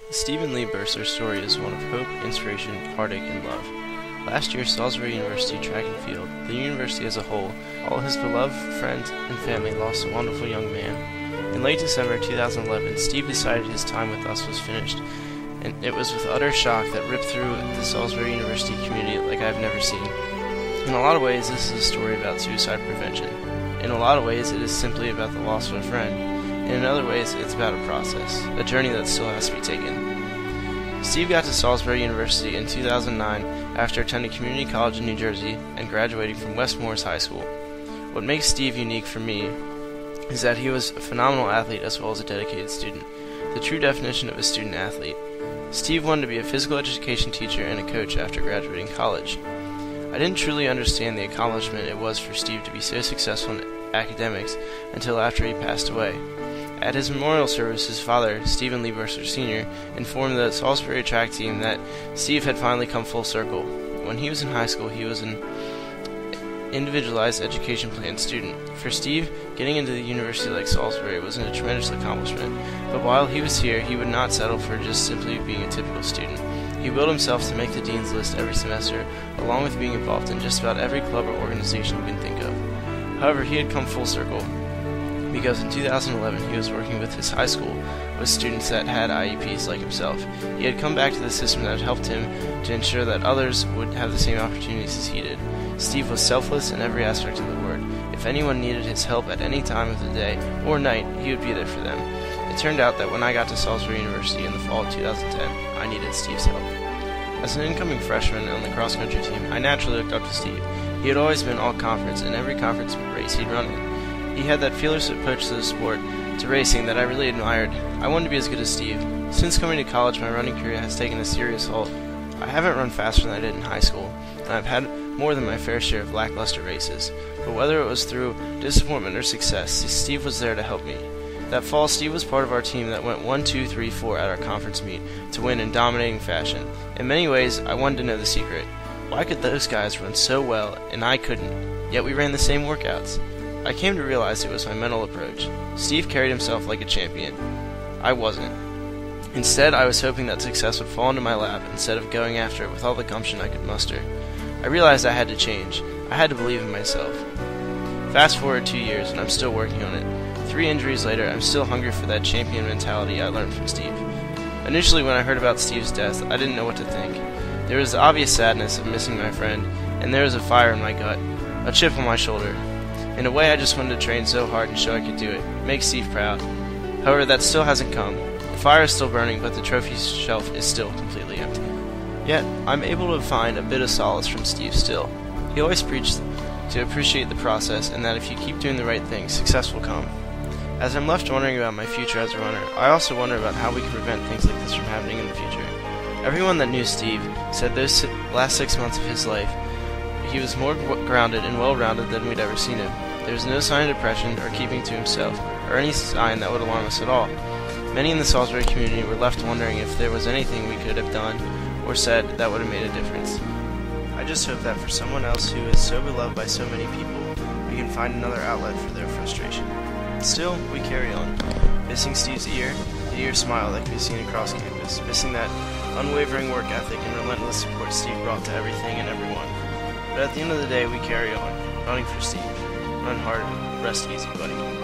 The Stephen Lee Berstler story is one of hope, inspiration, heartache, and love. Last year, Salisbury University track and field, the university as a whole, all his beloved friends and family lost a wonderful young man. In late December 2011, Steve decided his time with us was finished, and it was with utter shock that ripped through the Salisbury University community like I've never seen. In a lot of ways, this is a story about suicide prevention. In a lot of ways, it is simply about the loss of a friend. In other ways, it's about a process, a journey that still has to be taken. Steve got to Salisbury University in 2009 after attending community college in New Jersey and graduating from West Morris High School. What makes Steve unique for me is that he was a phenomenal athlete as well as a dedicated student, the true definition of a student athlete. Steve wanted to be a physical education teacher and a coach after graduating college. I didn't truly understand the accomplishment it was for Steve to be so successful in academics until after he passed away. At his memorial service, his father, Stephen Lee Berstler Sr., informed the Salisbury track team that Steve had finally come full circle. When he was in high school, he was an individualized education plan student. For Steve, getting into the university like Salisbury was a tremendous accomplishment, but while he was here, he would not settle for just simply being a typical student. He willed himself to make the dean's list every semester, along with being involved in just about every club or organization you can think of. However, he had come full circle, because in 2011 he was working with his high school with students that had IEPs like himself. He had come back to the system that had helped him to ensure that others would have the same opportunities as he did. Steve was selfless in every aspect of the word. If anyone needed his help at any time of the day or night, he would be there for them. It turned out that when I got to Salisbury University in the fall of 2010, I needed Steve's help. As an incoming freshman on the cross-country team, I naturally looked up to Steve. He had always been all-conference in every conference race he'd run in. He had that fearless approach to the sport, to racing, that I really admired. I wanted to be as good as Steve. Since coming to college, my running career has taken a serious halt. I haven't run faster than I did in high school, and I've had more than my fair share of lackluster races. But whether it was through disappointment or success, Steve was there to help me. That fall, Steve was part of our team that went 1, 2, 3, 4 at our conference meet to win in dominating fashion. In many ways, I wanted to know the secret. Why could those guys run so well and I couldn't? Yet we ran the same workouts. I came to realize it was my mental approach. Steve carried himself like a champion. I wasn't. Instead, I was hoping that success would fall into my lap instead of going after it with all the gumption I could muster. I realized I had to change. I had to believe in myself. Fast forward 2 years, and I'm still working on it. 3 injuries later, I'm still hungry for that champion mentality I learned from Steve. Initially, when I heard about Steve's death, I didn't know what to think. There was the obvious sadness of missing my friend, and there was a fire in my gut, a chip on my shoulder. In a way, I just wanted to train so hard and show I could do it, make Steve proud. However, that still hasn't come. The fire is still burning, but the trophy shelf is still completely empty. Yet, I'm able to find a bit of solace from Steve still. He always preached to appreciate the process and that if you keep doing the right thing, success will come. As I'm left wondering about my future as a runner, I also wonder about how we can prevent things like this from happening in the future. Everyone that knew Steve said those last 6 months of his life, he was more grounded and well-rounded than we'd ever seen him. There was no sign of depression or keeping to himself, or any sign that would alarm us at all. Many in the Salisbury community were left wondering if there was anything we could have done or said that would have made a difference. I just hope that for someone else who is so beloved by so many people, we can find another outlet for their frustration. Still, we carry on, missing Steve's ear, the ear smile that can be seen across campus, missing that unwavering work ethic and relentless support Steve brought to everything and everyone. But at the end of the day, we carry on, running for Steve. Run hard, rest easy, buddy.